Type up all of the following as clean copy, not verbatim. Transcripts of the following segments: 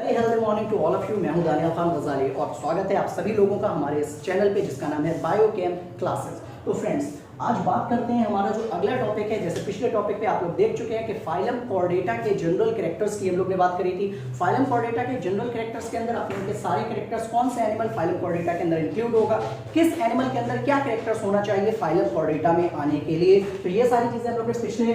Healthy morning to all of you. मैं हूं Daniel Khan गजाली और स्वागत है आप सभी लोगों का हमारे इस चैनल पे जिसका नाम है बायोकेम क्लासेस। तो फ्रेंड्स, आज बात करते हैं हमारा जो अगला टॉपिक है। जैसे पिछले टॉपिक पे आप लोग देख चुके हैं कि फाइलम कॉर्डेटा के जनरल कैरेक्टर्स की हम लोग ने बात करी थी। फाइलम कॉर्डेटा के जनरल कैरेक्टर्स के अंदर अपने के सारे कैरेक्टर्स कौन से एनिमल फाइलम कॉर्डेटा के अंदर इंक्लूड होगा, किस एनिमल के अंदर क्या कैरेक्टर्स होना चाहिए फाइलम कॉर्डेटा में आने के लिए, तो ये सारी चीजें हम लोग पिछले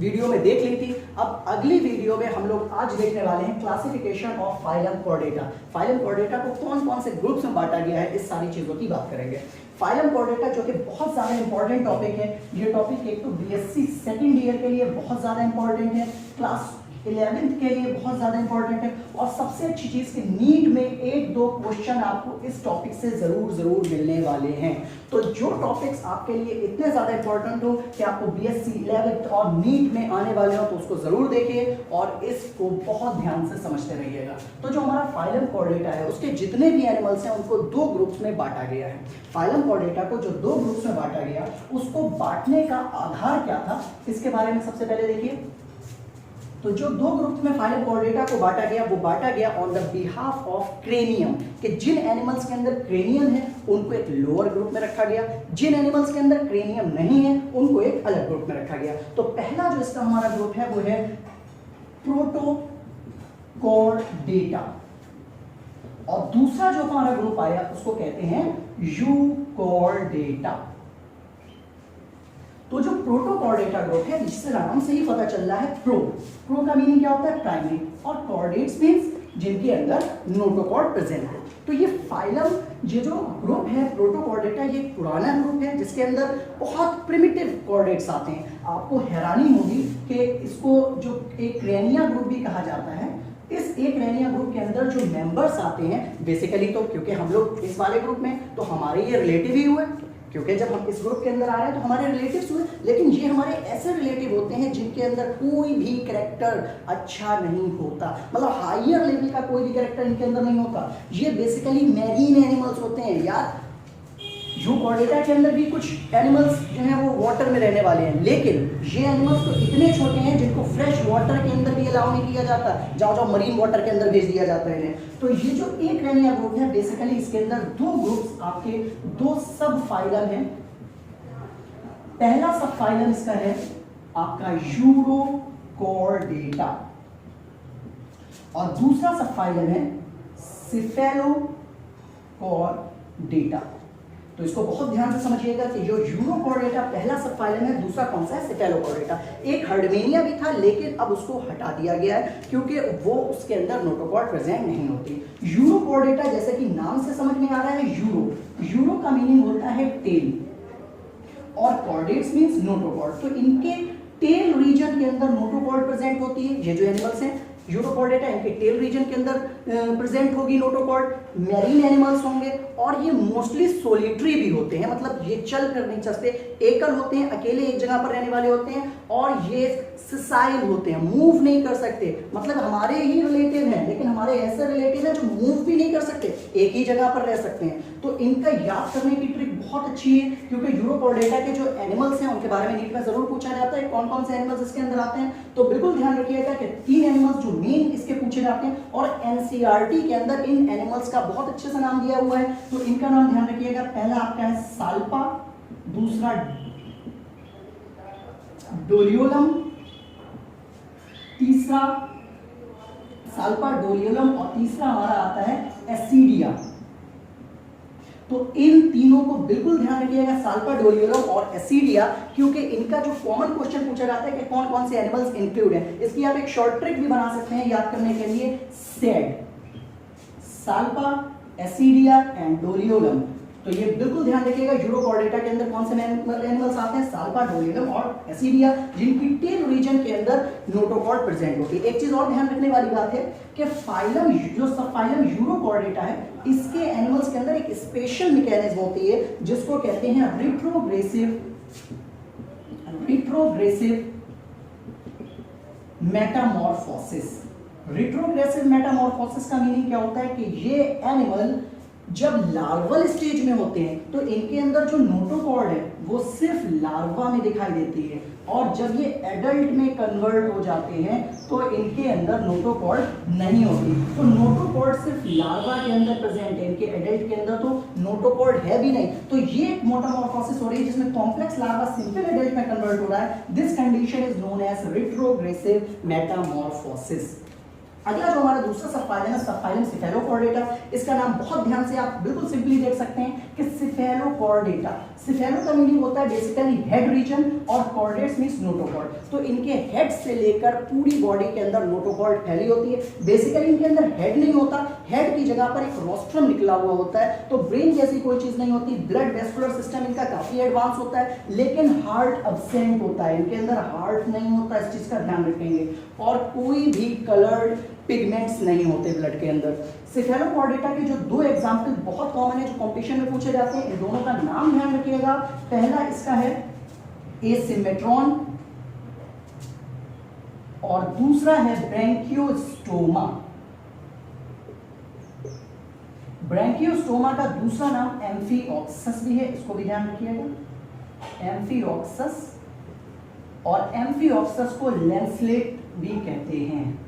वीडियो में देख ली थी। अब अगली वीडियो में हम लोग आज देखने वाले हैं classification of phylum Chordata. Phylum Chordata को कौन कौन से ग्रुप्स में बांटा गया है, इस सारी चीजों की बात करेंगे। फाइलम कॉर्डेटा जो कि बहुत ज्यादा इंपॉर्टेंट टॉपिक है। ये टॉपिक एक तो बीएससी सेकंड ईयर के लिए बहुत ज्यादा इंपॉर्टेंट है, क्लास 11th के लिए बहुत ज्यादा इंपॉर्टेंट है, और सबसे अच्छी चीज कि नीट में एक दो क्वेश्चन आपको इस टॉपिक से जरूर मिलने वाले हैं। तो जो टॉपिक्स आपके लिए इतने ज्यादा इंपॉर्टेंट हो कि आपको बीएससी 11th और नीट में आने वाले हो, तो उसको जरूर देखिए और इसको बहुत ध्यान से समझते रहिएगा। तो जो हमारा फाइलम कॉर्डेटा है उसके जितने भी एनिमल्स हैं उनको दो ग्रुप्स में बांटा गया है। फाइलम कॉर्डेटा को जो दो ग्रुप्स में बांटा गया, उसको बांटने का आधार क्या था, इसके बारे में सबसे पहले देखिए। तो जो दो ग्रुप में फाइलम कॉर्डेटा को बांटा गया, वो बांटा गया on the behalf of cranium, कि जिन एनिमल्स के अंदर क्रेनियम है उनको एक लोअर ग्रुप में रखा गया, जिन एनिमल्स के अंदर क्रेनियम नहीं है उनको एक अलग ग्रुप में रखा गया। तो पहला जो इसका हमारा ग्रुप है वो है प्रोटोकॉर्डेटा, और दूसरा जो हमारा ग्रुप आया उसको कहते हैं यूकॉर्डेटा। तो जो प्रोटोकॉर्डेटा ग्रुप है, जिससे नाम से ही पता चल रहा है प्रो का मीनिंग क्या होता है, प्राइमरी, और कॉर्डेट्स मींस जिनके अंदर नोटोकॉर्ड प्रेजेंट है। तो ये फाइलम ये जो ग्रुप है प्रोटोकॉर्डेटा, ये पुराना ग्रुप है जिसके अंदर बहुत प्रिमिटिव कॉर्डेट्स आते हैं। आपको हैरानी होगी कि इसको जो एक क्रेनिया ग्रुप भी कहा जाता है। इस एक क्रेनिया ग्रुप के अंदर जो मेंबर्स आते हैं बेसिकली, तो क्योंकि हम लोग इस वाले ग्रुप में, तो हमारे ये रिलेटिव ही हुए, क्योंकि जब हम इस ग्रुप के अंदर आ रहे हैं तो हमारे रिलेटिव्स हुए। लेकिन ये हमारे ऐसे रिलेटिव होते हैं जिनके अंदर कोई भी कैरेक्टर अच्छा नहीं होता, मतलब हायर लेवल का कोई भी कैरेक्टर इनके अंदर नहीं होता। ये बेसिकली मैरीन एनिमल्स होते हैं यार। यूकॉर्डेटा के अंदर भी कुछ एनिमल्स जो हैं वो वाटर में रहने वाले हैं, लेकिन ये एनिमल्स तो इतने छोटे हैं जिनको फ्रेश वाटर के अंदर भी अलाउ नहीं किया जाता, जाओ मरीन वाटर के अंदर भेज दिया जाता है इन्हें। तो ये जो एक क्रेनिया ग्रुप है, बेसिकली इसके अंदर दो ग्रुप्स आपके दो सब फाइलम हैं। पहला सब फाइलम इसका है आपका यूरोकॉर्डेटा, और दूसरा सब फाइलम है सिफेलोकॉर्डेटा। तो इसको बहुत ध्यान से समझिएगा कि जो यूरोकॉर्डेटा पहला सब फाइलम है, दूसरा कौन सा है, सिफेलोकॉर्डेटा। एक हर्डमेनिया भी था लेकिन अब उसको हटा दिया गया है क्योंकि वो उसके अंदर नोटोकॉर्ड प्रेजेंट नहीं होती। यूरोकॉर्डेटा जैसे कि नाम से समझ में आ रहा है, यूरो का मीनिंग होता है टेल, और कॉर्डेट्स मींस नोटोकॉर्ड। तो इनके टेल रीजन के अंदर नोटोकॉर्ड प्रेजेंट होती है। ये जो एनिमल्स हैं यूरोकॉर्डेटा, इनके टेल रीजन के अंदर प्रेजेंट होगी नोटोकॉर्ड। मैरीन एनिमल्स होंगे और ये मोस्टली सोलिटरी भी होते हैं, मतलब ये चल कर नहीं चलते, एकल होते हैं, अकेले एक जगह पर रहने वाले होते हैं, और ये सिसाइल होते हैं, मूव नहीं कर सकते। मतलब हमारे ही रिलेटिव हैं, लेकिन हमारे ऐसे रिलेटिव हैं जो मूव भी नहीं कर सकते, एक ही जगह पर रह सकते हैं। तो इनका याद करने की ट्रिक बहुत अच्छी है, क्योंकि यूरोकॉर्डेटा के जो एनिमल्स हैं उनके बारे में नीट में जरूर पूछा जाता है कौन कौन से एनिमल्स इसके अंदर आते हैं। तो बिल्कुल ध्यान रखिएगा कि 3 एनिमल्स जो मेन इसके पूछे जाते हैं, और एनसीईआरटी के अंदर इन एनिमल्स का बहुत अच्छे से नाम दिया हुआ है। तो इनका नाम ध्यान रखिएगा। पहला आपका है साल्पा, दूसरा डोलियोलम, तीसरा साल्पा डोलियोलम, और तीसरा हमारा आता है एसिडिया। तो इन तीनों को बिल्कुल ध्यान रखिएगा, साल्पा डोलियोलम और एसिडिया, क्योंकि इनका जो कॉमन क्वेश्चन पूछा जाता है कि कौन कौन से एनिमल्स इंक्लूड हैं। इसकी आप एक शॉर्ट ट्रिक भी बना सकते हैं याद करने के लिए, सेड, साल्पा, एसिडिया एंड डोलियोलम। तो ये बिल्कुल ध्यान रखिएगा, यूरोकॉर्डेटा के अंदर कौन से एनिमल्स आते हैं, साल्पा, डोलियोलम और एसिडिया, जिनकी टेल रीजन के अंदर नोटोकॉर्ड प्रेजेंट होती है। एक चीज और ध्यान रखने वाली बात है कि फाइलम जो सब फाइलम यूरोकॉर्डेटा है, इसके एनिमल्स के अंदर एक स्पेशल मैकेनिज्म होती है जिसको कहते हैं रिट्रोग्रेसिव मेटामॉर्फोसिस। रिट्रोग्रेसिव मेटामॉर्फोसिस का मीनिंग क्या होता है कि ये एनिमल जब लार्वल स्टेज में होते हैं तो इनके अंदर जो नोटोकॉर्ड है वो सिर्फ लार्वा में दिखाई देती है, और जब ये एडल्ट में कन्वर्ट हो जाते हैं तो इनके अंदर नोटोकॉर्ड नहीं होती। तो नोटोकॉर्ड सिर्फ लार्वा के अंदर प्रेजेंट है, इनके एडल्ट के अंदर तो नोटोकॉर्ड है भी नहीं। तो ये एक मेटामॉर्फोसिस हो रही है जिसमें कॉम्प्लेक्स लार्वा सिंपल एडल्ट में कन्वर्ट हो रहा है। This condition is known as retrogressive metamorphosis. अगला जो हमारा दूसरा सबफाइलम है, सबफाइलम सिफेलोकॉर्डेटा। इसका नाम बहुत ध्यान से आप बिल्कुल सिंपली देख सकते हैं कि सिफेलोकॉर्डेटा। सिफेलो का मीनिंग होता है बेसिकली हेड रीजन, और कॉर्डेट्स मींस नोटोकॉर्ड। तो इनके हेड से लेकर पूरी बॉडी के अंदर नोटोकॉर्ड फैली होती है। बेसिकली इनके अंदर हेड नहीं होता, हेड की जगह पर एक रोस्ट्रम निकला हुआ होता है। तो ब्रेन जैसी कोई चीज नहीं होती। ब्लड वेस्कुलर सिस्टम इनका काफी एडवांस होता है, लेकिन हार्ट अब्सेंट होता है, इनके अंदर हार्ट नहीं होता, इस चीज का ध्यान रखेंगे। और कोई भी कलर्ड पिगमेंट्स नहीं होते ब्लड के अंदर। सिफेलोकॉर्डेटा के जो दो एग्जाम्पल बहुत कॉमन है जो कॉम्पिटिशन में पूछे जाते हैं, इन दोनों का नाम ध्यान रखिएगा। पहला इसका है एसिमेट्रॉन और दूसरा है ब्रैंकियोस्टोमा। ब्रैंकियोस्टोमा का दूसरा नाम एम्फीऑक्सस भी है, इसको भी ध्यान रखिएगा, एम्फीऑक्सस। और एम्फीऑक्सस को लेंसलेट भी कहते हैं,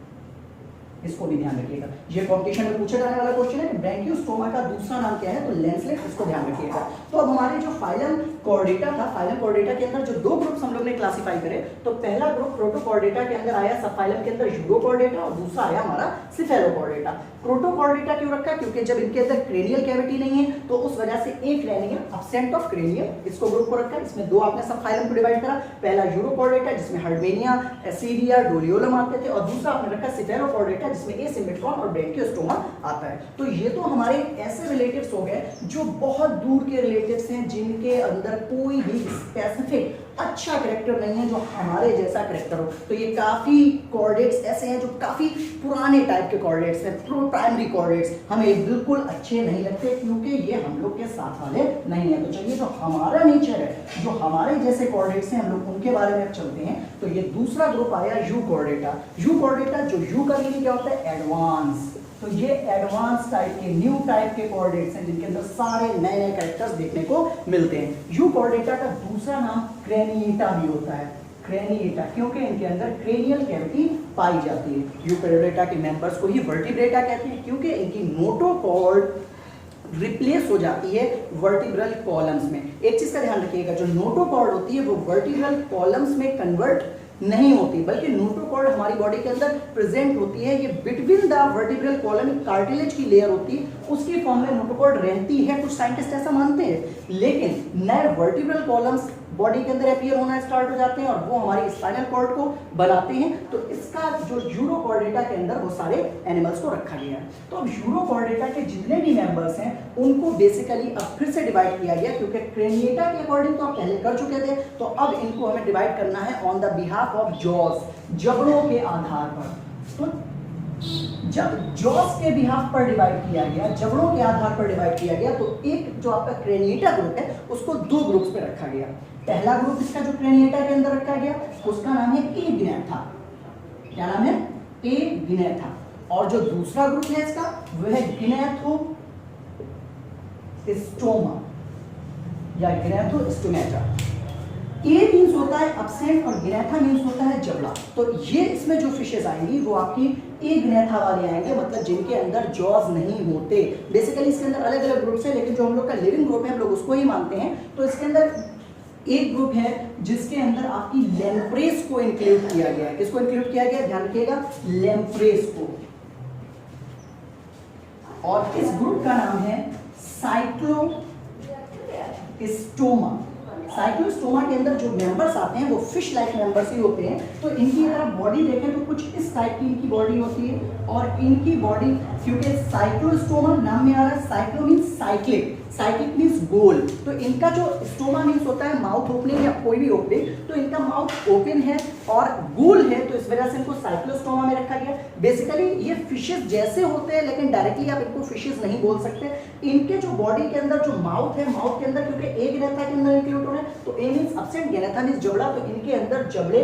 इसको भी ध्यान रखिएगा। ये कॉम्पिटिशन में पूछा जाने वाला क्वेश्चन है कि ब्रैंकियोस्टोमा का दूसरा नाम क्या है, तो लेंसलेट, इसको ध्यान रखिएगा। तो अब हमारे जो फाइलम कॉर्डेटा था, फाइलम कॉर्डेटा के अंदर जो दो ग्रुप्स हम लोग ने क्लासिफाई करे, तो पहला ग्रुप प्रोटोकॉर्डेटा के अंदर आया, सबफाइलम के अंदर यूरोकॉर्डेटा, और दूसरा आया हमारा सिफेलोकॉर्डेटा। प्रोटोकॉर्डेटा क्यों रखा, क्योंकि जब इनके अंदर क्रेनियल कैविटी नहीं है तो उस वजह से एक क्रेनियम, अब्सेंट ऑफ क्रेनियम, इसको ग्रुप को रखा। इसमें दो आपने सबफाइलम को डिवाइड करा, पहला यूरोकॉर्डेटा जिसमें हर्बेनिया, एसीडिया, डोलियोलम आते थे, और दूसरा आपने रखा सिफेलोकॉर्डेटा जिसमें एसिमेट्रॉन और ब्रैंकियोस्टोमा आता है। तो ये तो हमारे ऐसे रिलेटिव्स हो गए जो बहुत दूर के रिलेटिव्स हैं, जिनके अंदर कोई भी स्पेसिफिक अच्छा कैरेक्टर नहीं है जो हमारे जैसा कैरेक्टर हो। तो ये काफी कॉर्डेट्स ऐसे हैं जो काफी पुराने टाइप के कॉर्डेट्स हैं, प्राइमरी कॉर्डेट्स, हमें बिल्कुल अच्छे नहीं लगते क्योंकि ये हम लोग के साथ वाले नहीं है। तो चलिए जो हमारा नेचर है, जो हमारे जैसे कॉर्डेट्स हैं, हम लोग उनके बारे में चलते हैं। तो ये दूसरा ग्रुप आया यूकॉर्डेटा। यूकॉर्डेटा, जो यू का मीनिंग क्या होता है, एडवांस। तो ये एडवांस टाइप के, न्यू टाइप के कॉर्डेट्स हैं जिनके अंदर सारे नए नए कैरेक्टर्स देखने को मिलते हैं। यूकॉर्डेटा का दूसरा नाम क्रेनिएटा भी होता है, क्रेनिएटा, क्योंकि इनके अंदर क्रेनियल कैविटी पाई जाती है। यूकॉर्डेटा के मेंबर्स को ही वर्टिब्रेटा कहते हैं क्योंकि इनकी नोटोकॉर्ड रिप्लेस हो जाती है वर्टिब्रल कॉलम्स में। एक चीज का ध्यान रखिएगा, जो नोटोकॉर्ड होती है वो वर्टिब्रल कॉलम्स में कन्वर्ट नहीं होती, बल्कि नोटोकॉर्ड हमारी बॉडी के अंदर प्रेजेंट होती है। ये between the vertebral column cartilage की लेयर होती है, उसकी फॉर्म में नोटोकॉर्ड रहती है, कुछ साइंटिस्ट ऐसा मानते हैं। लेकिन नए वर्टिब्रल कॉलम्स बॉडी के अंदर अपीयर होना स्टार्ट हो जाते हैं और वो हमारी स्पाइनल कॉर्ड को बनाते हैं। तो इसका जो यूरोकॉर्डेटा के अंदर वो सारे एनिमल्स को रखा गया है। तो अब यूरोकॉर्डेटा के जितने भी मेंबर्स हैं उनको बेसिकली अब फिर से डिवाइड किया गया, क्योंकि क्रेनिएटा के अकॉर्डिंग तो आप पहले कर चुके थे, तो अब इनको हमें डिवाइड करना है on the behalf of jaws, जबड़ों के आधार पर। तो जब जॉस के बिहाफ पर डिवाइड किया गया, जबड़ों के आधार पर डिवाइड किया गया, तो एक जो आपका क्रेनिएटा ग्रुप है उसको दो ग्रुप्स पे रखा गया। पहला ग्रुप इसका जो क्रेनिएटा के अंदर रखा गया उसका नाम है एगिनेथा। क्या नाम है? एगिनेथा। और जो दूसरा ग्रुप है इसका वो है गिनेथोस्टोमा या गिनेथोस्टोमेटा। ए मीन्स होता है अब्सेंट और गिनेथा मीन्स होता है जबड़ा। तो ये इसमें जो फिशेस आएंगी वो आपकी ए गिनेथा वाली आएंगे, मतलब जिनके अंदर जॉज नहीं होते। बेसिकली इसके अंदर अलग अलग ग्रुप्स हैं, लेकिन जो हम लोग का लिविंग ग्रुप है हम लोग उसको ही मानते हैं। तो इसके अंदर एक ग्रुप है जिसके अंदर आपकी लैम्प्रेस को इंक्लूड किया गया है। किसको इंक्लूड किया गया? ध्यान रखिएगा, लैम्प्रेस को। और इस ग्रुप का नाम है साइक्लोस्टोमा। साइक्लोस्टोमा के अंदर जो मेंबर्स आते हैं वो फिश लाइक मेंबर्स ही होते हैं। तो इनकी अगर आप बॉडी देखें तो कुछ इस टाइप की इनकी बॉडी होती है, और इनकी बॉडी, क्योंकि साइक्लोस्टोमा नाम में आ रहा है, cyclo means cyclic, cyclic means गोल। तो इनका जो स्टोमा मीन्स होता है माउथ ओपनिंग या कोई भी ओपनिंग, तो इनका माउथ ओपन है और गोल है, तो इस वजह से इनको साइक्लोस्टोमा में रखा गया। बेसिकली ये फिशेस जैसे होते हैं, लेकिन डायरेक्टली आप इनको फिशेस नहीं बोल सकते। इनके जो बॉडी के अंदर जो माउथ है, माउथ के अंदर क्योंकि ए गिनेथा के अंदर इंक्लूड हो रहा है, तो ए मीन्स अब्सेंट, गिनेथा मीन्स जबड़ा, तो इनके अंदर जबड़े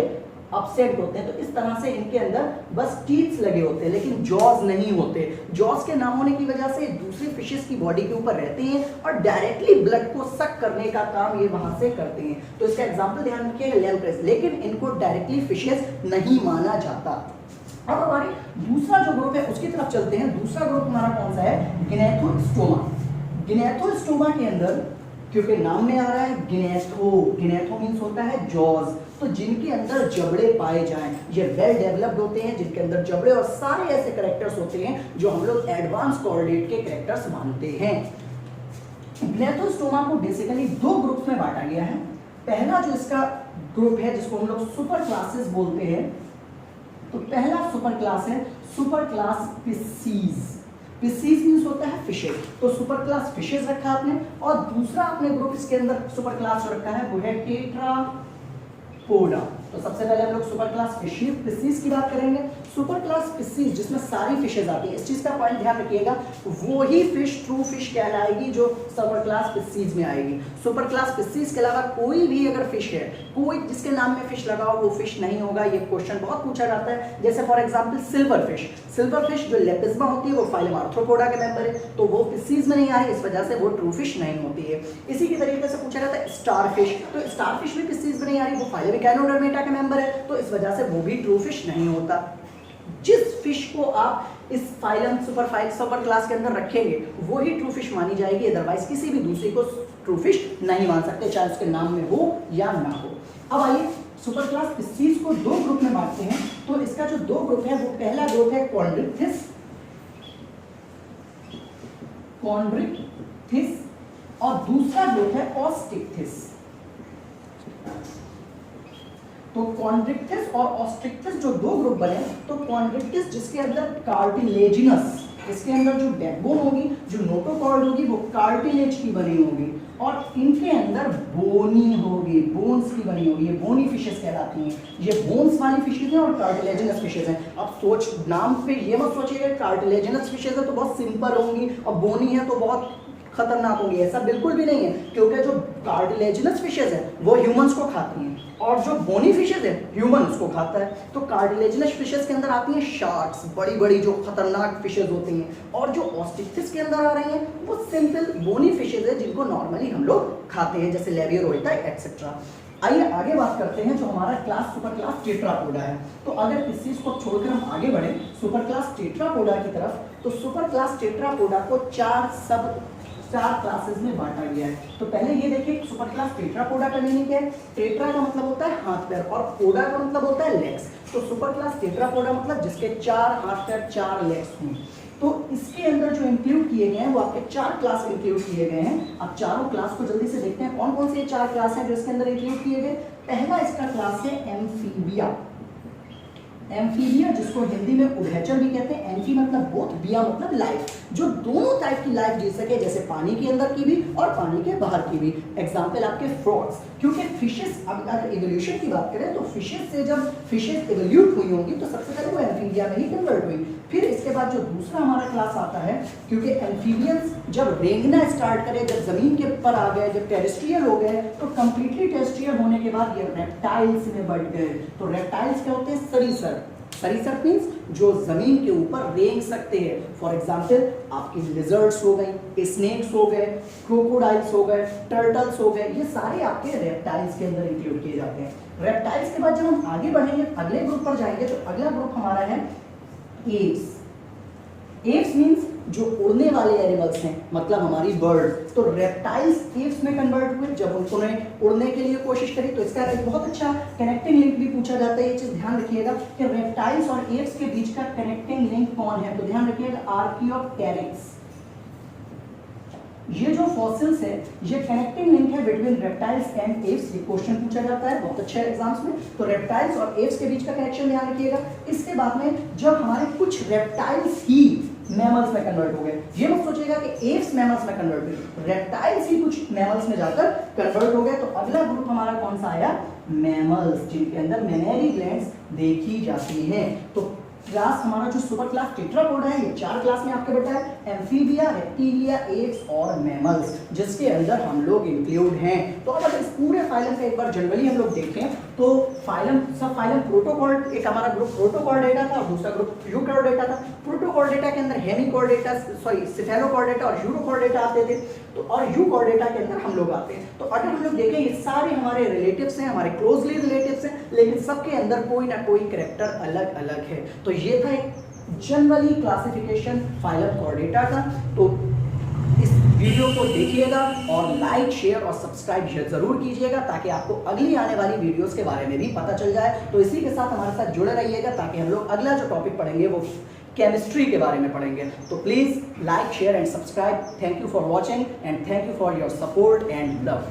अपसेट होते हैं। तो इस तरह से इनके अंदर बस टीथ्स लगे होते हैं लेकिन जॉज नहीं होते। जॉज के ना होने की वजह से दूसरी फिशेस की बॉडी के ऊपर रहते हैं और डायरेक्टली ब्लड को सक करने का काम ये वहां से करते हैं। तो इसका एग्जांपल ध्यान रखिएगा लैम्प्रेस, लेकिन इनको डायरेक्टली फिशेस नहीं माना जाता। अब हमारे दूसरा जो ग्रुप है उसकी तरफ चलते हैं। दूसरा ग्रुप हमारा कौन सा है? गिनेथोस्टोमा। गिनेथोस्टोमा के अंदर, क्योंकि नाम में आ रहा है गिनेथो, गिनेथो मींस होता है जॉज, तो जिनके अंदर जबड़े पाए जाएं, ये वेल डेवलप्ड होते हैं, जिनके अंदर जबड़े और सारे ऐसे कैरेक्टर्स होते हैं जो हम लोग एडवांस कोऑर्डिनेट के कैरेक्टर्स मानते हैं। गिनेथोस्टोमा को बेसिकली दो ग्रुप्स में बांटा गया है। पहला जो इसका ग्रुप है जिसको हम लोग सुपर क्लासेस बोलते हैं, तो पहला सुपर क्लास है super class Pisces. Pisces means होता है फिशेज, तो सुपर क्लास फिशेज रखा आपने। और दूसरा आपने ग्रुप इसके अंदर सुपर क्लास जो रखा है वो है टेट्रापोडा। तो सबसे पहले हम लोग सुपर क्लास फिशीज की बात करेंगे। सुपर क्लास फिशीज जिसमें सारी फिशेज आती है, इस चीज का पॉइंट ध्यान रखिएगा, वो ही फिश ट्रू फिश कहलाएगी जो सुपर क्लास फिशीज में आएगी। सुपर क्लास फिशीज के अलावा कोई भी अगर फिश है, कोई जिसके नाम में फिश लगा हो वो फिश नहीं होगा। ये क्वेश्चन बहुत पूछा जाता है। जैसे for example silver fish, silver fish जो लेपिस्मा होती है वो फाइलम आर्थ्रोपोडा के मेंबर है, तो वो फिशीज में नहीं आ रही, इस वजह से वो ट्रू फिश नहीं होती है। इसी के तरीके से पूछा जाता है स्टार फिश, तो स्टार फिश भी फिशीज में नहीं आ रही, वो फाइलम इकैनोडर्मेटा के मेंबर है, तो इस वजह से वो भी ट्रू फिश नहीं होता। जिस फिश को आप इस फाइलम सुपर क्लास के अंदर रखेंगे वो ही ट्रू फिश मानी जाएगी, अदरवाइज किसी भी दूसरे को ट्रू फिश नहीं मान सकते, चाहे उसके नाम में हो या ना हो। अब आइए सुपर क्लास फिशीज को दो ग्रुप में बांटते हैं। तो इसका जो दो ग्रुप है वो पहला ग्रुप है कॉन्ड्रिक्थिस और दूसरा ग्रुप है ऑस्टिक्थिस। तो कॉन्ड्रिक्थिस और ऑस्ट्रिक्थिस जो दो ग्रुप बने, तो कॉन्ड्रिक्थिस जिसके अंदर कार्टिलेजिनस, इसके अंदर जो बैकबोन होगी, जो नोटोकॉर्ड होगी वो कार्टिलेज की बनी होगी, और इनके अंदर बोनी होगी, बोन्स की बनी होगी, ये बोनी फिशेस कहलाती हैं। ये बोन्स वाली फिशेस हैं और कार्टिलेजिनस फिशेस हैं। अब नाम पे ये मत सोचिएगा कार्टिलेजिनस फिशेस है तो बहुत सिंपल होंगी और बोनी है तो बहुत खतरनाक होंगी, ऐसा बिल्कुल भी नहीं है, क्योंकि जो कार्टिलेजिनस फिशेस है वो ह्यूमंस को खाती हैं और जो बोनी फिशेस है ह्यूमन उसको खाता है। तो कार्टिलेजिनस फिशेस के अंदर आती हैं शार्क्स, बड़ी बड़ी जो खतरनाक फिशेस होती हैं, और जो ऑस्टिक्थिस के अंदर आ रही हैं वो सिंपल बोनी फिशेस है जिनको नॉर्मली हम लोग खाते हैं, जैसे लेवियोरोइटा एक्सेट्रा। आइए आगे बात करते हैं जो हमारा क्लास सुपर क्लास टेट्रापोडा है। तो अगर इस चीज को छोड़कर हम आगे बढ़े सुपर क्लास टेट्रापोडा की तरफ, तो सुपर क्लास टेट्रापोडा को चार क्लासेस में बांटा गया है। तो पहले ये देखिए सुपर क्लास टेट्रापोडा का मीनिंग क्या है? टेट्रा का मतलब होता है हाथ पैर और पोडा का मतलब होता है लेग्स। तो सुपर क्लास टेट्रापोडा मतलब जिसके 4 हाथ पैर 4 लेग्स हों। तो इसके अंदर जो इंक्लूड किए गए हैं वो आपके 4 क्लास इंक्लूड किए गए हैं। अब चारों क्लास को जल्दी से देखते हैं कौन कौन से 4 क्लास हैं जो इसके अंदर इंक्लूड किए गए। पहला इसका क्लास है एम्फीबिया। एम्फीबिया जिसको हिंदी में उभयचर भी कहते हैं। एम्फी मतलब बोथ, बिया मतलब लाइफ, जो दोनों टाइप की लाइफ जी सके, जैसे पानी के अंदर की भी और पानी के बाहर की भी। एग्जाम्पल आपके फ्रॉग्स, क्योंकि फिशेस, अगर इवोल्यूशन की बात करें तो फिशेस से जब फिशेस इवोल्यूट हुई होंगी तो सबसे पहले वो एम्फीबिया में ही कन्वर्ट हुई। फिर इसके बाद जो दूसरा हमारा क्लास आता है, क्योंकि एम्फीबियंस जब रेंगना स्टार्ट करे, जब जमीन के ऊपर आ गए, जब टेरेस्ट्रियल हो गए, तो कंप्लीटली टेरेस्ट्रियल होने के बाद ये रेप्टाइल्स में बढ़ गए। तो रेप्टाइल्स क्या होते हैं? सरीसर। सरीसर मींस जो जमीन के ऊपर रेंग सकते हैं। फॉर एग्जाम्पल आपकी लिजर्ड्स हो गई, स्नेक्स हो गए, क्रोकोडाइल्स हो गए, टर्टल्स हो गए, ये सारे आपके रेप्टाइल्स के अंदर इंक्लूड किए जाते हैं। रेप्टाइल्स के बाद जब हम आगे बढ़ेंगे, अगले ग्रुप पर जाएंगे, तो अगला ग्रुप हमारा है एव्स। एव्स मींस जो उड़ने वाले एनिमल्स हैं, मतलब हमारी बर्ड्स। तो रेप्टाइल्स एव्स में कन्वर्ट हुए जब उन्होंने उड़ने के लिए कोशिश करी। तो इसका एक बहुत अच्छा कनेक्टिंग लिंक भी पूछा जाता है, ये चीज ध्यान रखिएगा कि रेप्टाइल्स और एव्स के बीच का कनेक्टिंग लिंक कौन है। तो ध्यान रखिएगा आर्कियोप्टेरिक्स। ये जो फॉसिल्स है ये कनेक्टिंग लिंक है बिटवीन रेप्टाइल्स एंड एव्स। ये क्वेश्चन पूछा जाता है बहुत अच्छे एग्जाम्स में। तो रेप्टाइल्स और एव्स के बीच का कनेक्शन ध्यान रखिएगा। इसके बाद में जब हमारे कुछ रेप्टाइल्स ही मैमल्स में कन्वर्ट हो गए, ये मत सोचिएगा कि एव्स मैमल्स में कन्वर्ट हुए, रेप्टाइल्स ही कुछ मैमल्स में जाकर कन्वर्ट हो गए। तो अगला ग्रुप हमारा कौन सा आया? मैमल्स, जिनके अंदर मेमरी ग्लैंड्स देखी जाती हैं। तो क्लास हमारा जो सुपर क्लास टेट्रापोडा है, ये 4 क्लास में आपके बेटा है, एम्फीबिया, रेप्टिलिया, एप्स और मैमल्स, जिसके अंदर हम लोग इंक्लूड हैं। तो अब अगर इस पूरे फाइलम का एक बार जनरली हम लोग देखें तो फाइलम, सब फाइलम प्रोटोकॉर्ड, एक हमारा ग्रुप प्रोटोकॉर्डेटा था और दूसरा ग्रुप यूकॉर्डेटा था। प्रोटोकॉर्डेटा के अंदर हेमिकॉर्डेटा, सॉरी सिफेलोकॉर्डेटा और यूरोकॉर्डेटा आते थे, तो और यूकॉर्डेटा के अंदर हम लोग आते हैं। तो अगर हम लोग देखें ये सारे हमारे रिलेटिव्स हैं, हमारे क्लोजली रिलेटिव्स हैं, लेकिन सबके अंदर कोई ना कोई कैरेक्टर अलग अलग है। तो ये था एक जनरली क्लासिफिकेशन फाइलम कॉर्डेटा का। तो इस वीडियो को देखिएगा और लाइक, शेयर और सब्सक्राइब जरूर कीजिएगा ताकि आपको अगली आने वाली वीडियोस के बारे में भी पता चल जाए। तो इसी के साथ हमारे साथ जुड़े रहिएगा ताकि हम लोग अगला जो टॉपिक पढ़ेंगे वो केमिस्ट्री के बारे में पढ़ेंगे। तो please like, share and subscribe. Thank you for watching and thank you for your support and love.